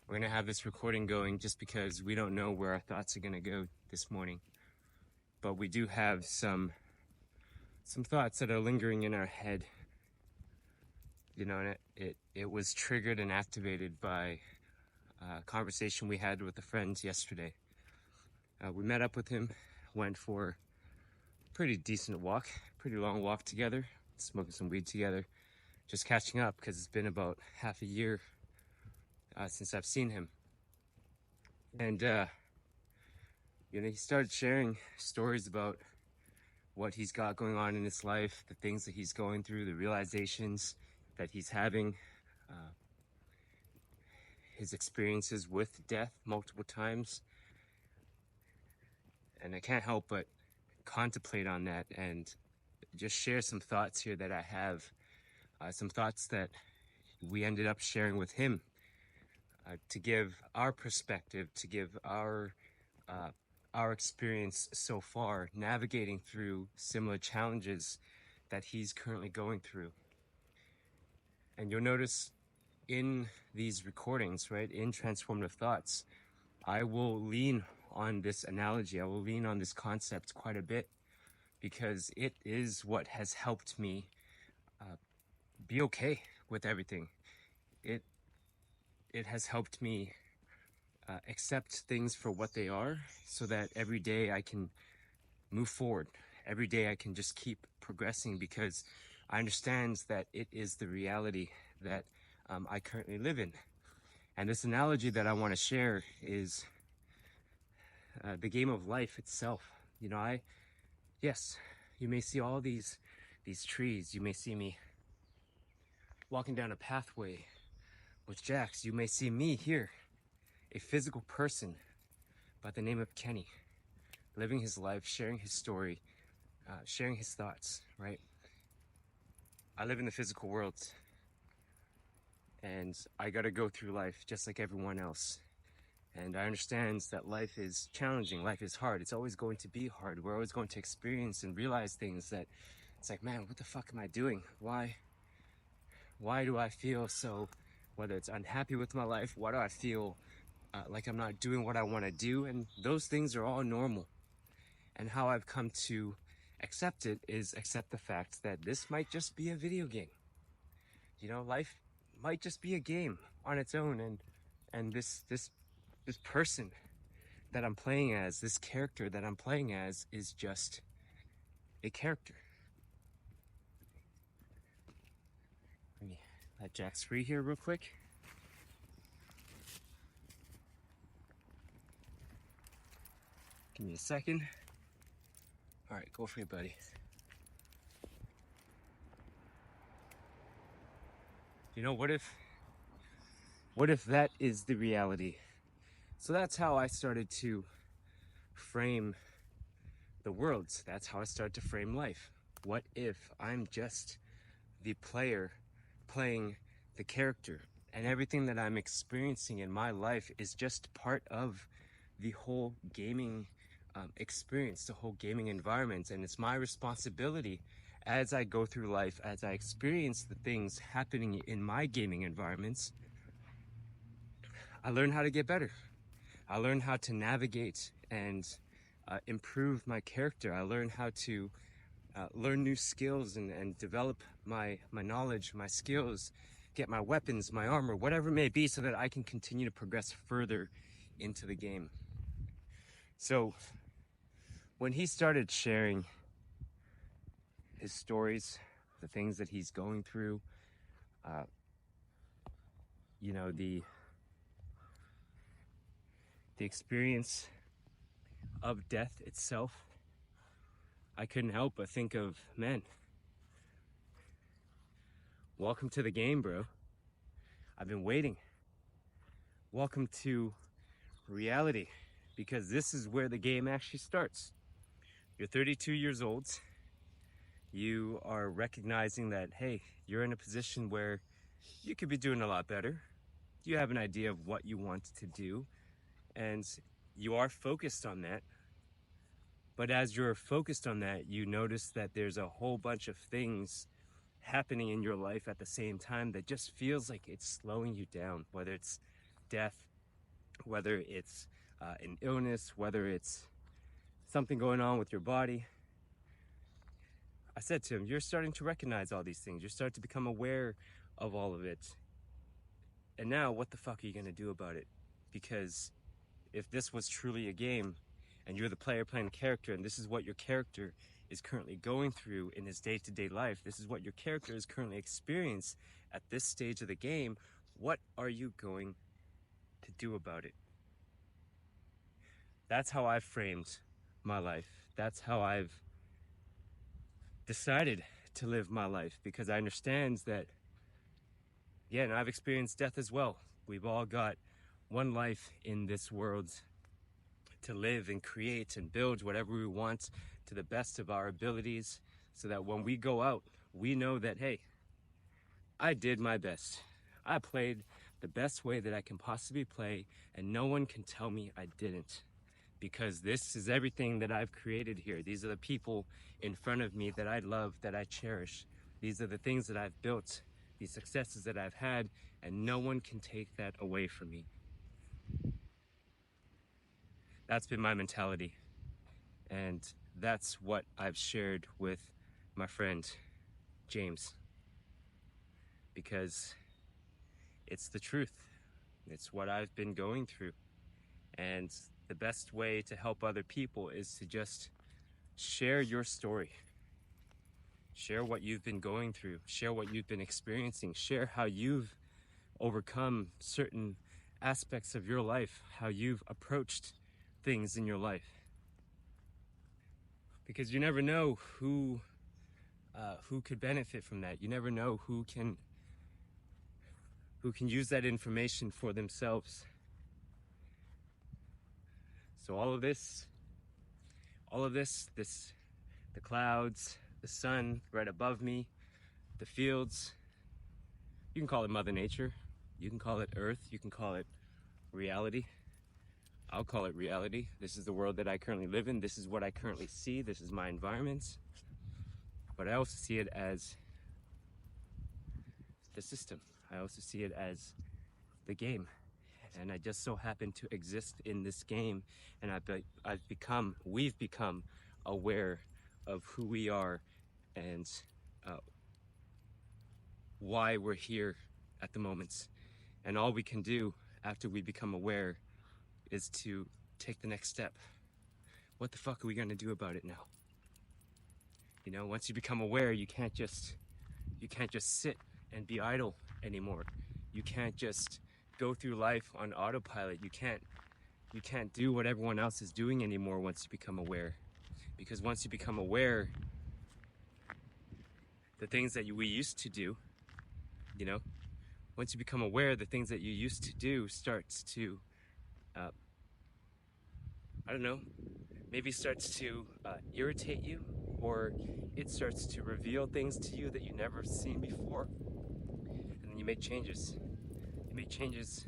We're gonna have this recording going just because we don't know where our thoughts are gonna go this morning. But we do have some thoughts that are lingering in our head. You know, and it was triggered and activated by a conversation we had with a friend yesterday. We met up with him, went for a pretty decent walk, pretty long walk together, smoking some weed together, just catching up because it's been about half a year since I've seen him. And he started sharing stories about what he's got going on in his life, the things that he's going through, the realizations that he's having, his experiences with death multiple times. And I can't help but contemplate on that and just share some thoughts here that I have, some thoughts that we ended up sharing with him, to give our perspective, to give our experience so far navigating through similar challenges that he's currently going through. And you'll notice in these recordings, right, in Transformative Thoughts, I will lean on this analogy, I will lean on this concept quite a bit, because it is what has helped me be okay with everything. It has helped me accept things for what they are, so that every day I can move forward. Every day I can just keep progressing, because I understand that it is the reality that I currently live in. And this analogy that I want to share is the game of life itself. You know, yes, you may see all these trees. You may see me walking down a pathway with Jax. You may see me here, a physical person by the name of Kenny, living his life, sharing his story, sharing his thoughts, right? I live in the physical world, and I gotta go through life just like everyone else. And I understand that life is challenging, life is hard. It's always going to be hard. We're always going to experience and realize things that it's like, man, what the fuck am I doing? Why do I feel so, whether it's unhappy with my life, why do I feel like I'm not doing what I want to do? And those things are all normal. And how I've come to accept it is accept the fact that this might just be a video game. You know, life might just be a game on its own, and this person that I'm playing as, this character that I'm playing as, is just a character. Let me let Jax free here real quick. Give me a second. All right, go for it, buddy. You know, what if that is the reality? So that's how I started to frame the world. That's how I started to frame life. What if I'm just the player playing the character, and everything that I'm experiencing in my life is just part of the whole gaming experience, the whole gaming environment, and it's my responsibility as I go through life, as I experience the things happening in my gaming environments. I learn how to get better. I learn how to navigate and improve my character. I learn how to learn new skills and develop my knowledge, my skills, get my weapons, my armor, whatever it may be, so that I can continue to progress further into the game. So when he started sharing his stories, the things that he's going through, you know, the experience of death itself, I couldn't help but think of, man, welcome to the game, bro. I've been waiting. Welcome to reality, because this is where the game actually starts. You're 32 years old. You are recognizing that, hey, you're in a position where you could be doing a lot better. You have an idea of what you want to do, and you are focused on that. But as you're focused on that, you notice that there's a whole bunch of things happening in your life at the same time that just feels like it's slowing you down, whether it's death, whether it's an illness, whether it's something going on with your body. I said to him, you're starting to recognize all these things. You're starting to become aware of all of it. And now what the fuck are you gonna do about it? Because if this was truly a game and you're the player playing the character, and this is what your character is currently going through in his day-to-day life, this is what your character is currently experiencing at this stage of the game, what are you going to do about it? That's how I've framed my life. That's how I've decided to live my life, because I understand that, yeah, and I've experienced death as well. We've all got one life in this world to live and create and build whatever we want to the best of our abilities, so that when we go out, we know that, hey, I did my best. I played the best way that I can possibly play, and no one can tell me I didn't. Because this is everything that I've created here. These are the people in front of me that I love, that I cherish. These are the things that I've built, these successes that I've had, and no one can take that away from me. That's been my mentality. And that's what I've shared with my friend, James. Because it's the truth. It's what I've been going through. And the best way to help other people is to just share your story. Share what you've been going through. Share what you've been experiencing. Share how you've overcome certain aspects of your life, how you've approached things in your life. Because you never know who could benefit from that. You never know who can use that information for themselves. So all of this, the clouds, the sun right above me, the fields, you can call it Mother Nature, you can call it Earth, you can call it reality. I'll call it reality. This is the world that I currently live in. This is what I currently see. This is my environment. But I also see it as the system. I also see it as the game. And I just so happen to exist in this game, and we've become aware of who we are and why we're here at the moment. And all we can do after we become aware is to take the next step. What the fuck are we gonna do about it now? You know, once you become aware, you can't just sit and be idle anymore. You can't just go through life on autopilot. You can't do what everyone else is doing anymore once you become aware. Because once you become aware, the things that we used to do, you know, once you become aware, the things that you used to do starts to, I don't know, maybe starts to irritate you, or it starts to reveal things to you that you never seen before. And then you make changes. You make changes,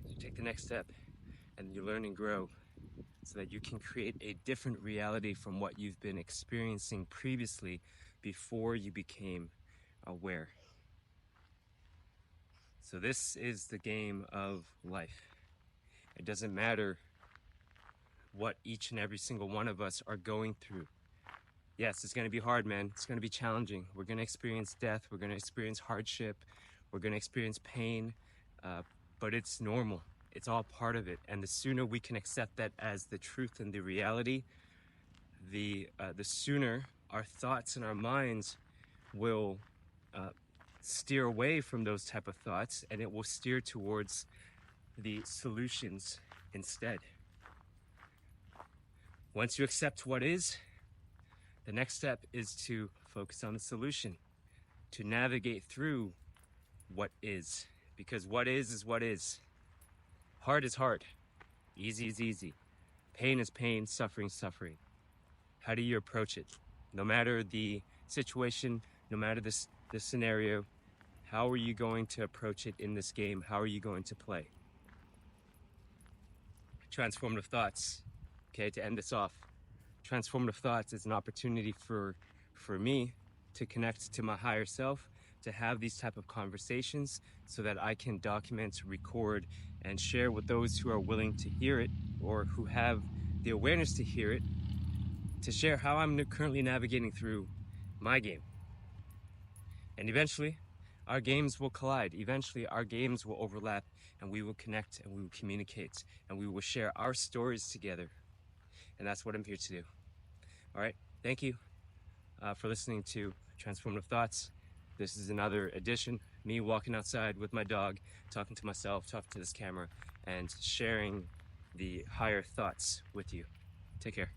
you take the next step, and you learn and grow so that you can create a different reality from what you've been experiencing previously before you became aware. So this is the game of life. It doesn't matter what each and every single one of us are going through. Yes, it's going to be hard, man. It's going to be challenging. We're going to experience death. We're going to experience hardship. We're going to experience pain, but it's normal. It's all part of it. And the sooner we can accept that as the truth and the reality, the sooner our thoughts and our minds will steer away from those type of thoughts, and it will steer towards the solutions instead. Once you accept what is, the next step is to focus on the solution, to navigate through what is, because what is what is. Hard is hard, easy is easy, pain is pain, suffering is suffering. How do you approach it? No matter the situation, no matter the scenario, how are you going to approach it in this game? How are you going to play? Transformative thoughts, okay, to end this off. Transformative thoughts is an opportunity for me to connect to my higher self, to have these type of conversations so that I can document, record, and share with those who are willing to hear it or who have the awareness to hear it, to share how I'm currently navigating through my game. And eventually, our games will collide. Eventually, our games will overlap, and we will connect, and we will communicate, and we will share our stories together. And that's what I'm here to do. All right, thank you for listening to Transformative Thoughts. This is another edition, me walking outside with my dog, talking to myself, talking to this camera, and sharing the higher thoughts with you. Take care.